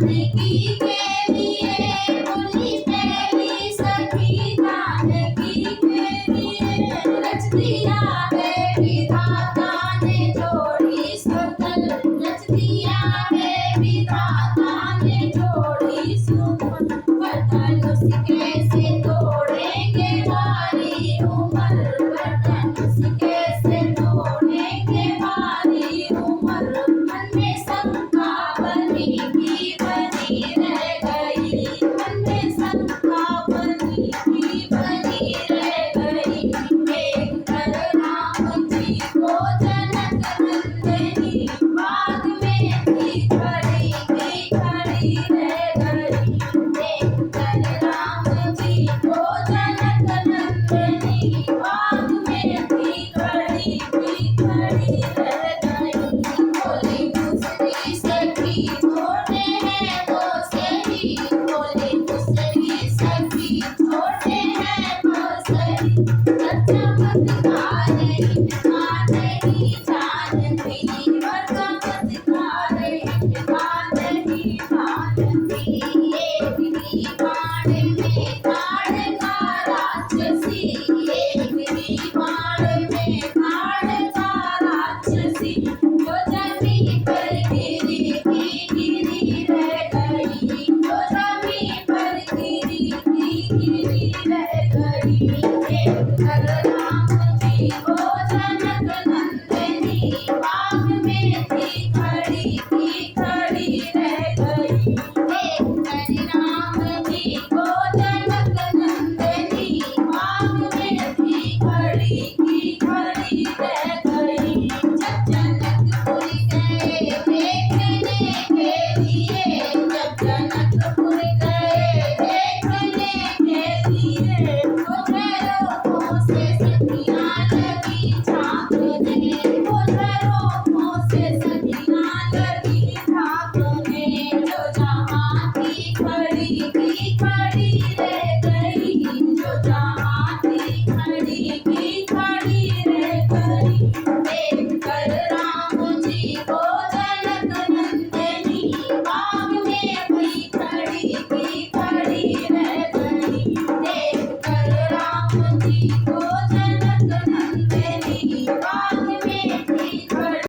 जानकी के लिए बोली पहली सखी जानकी के लिए रच दिया है विधाता ने जोड़ी सुंदर रच दिया है विधाता ने जोड़ी सुंदर वतन कैसे तोड़ेंगे हमारी उम्र वतन कैसे तोड़ेंगे हमारी उम्र मन में शंका बनी की बनी रह गई मन में शंका बनी की बनी रह गई देख कर राम जी को जनक नंदनी बाग में थी खड़ी रह गई देख कर राम जी को जनक नंदनी बाग में थी खड़ी रह गई बोली दूसरी सखी छोटे हैं वो सही बोली दूसरी सखी छोटे हैं वो सही सच्चा मत नहीं जानती और मत नहीं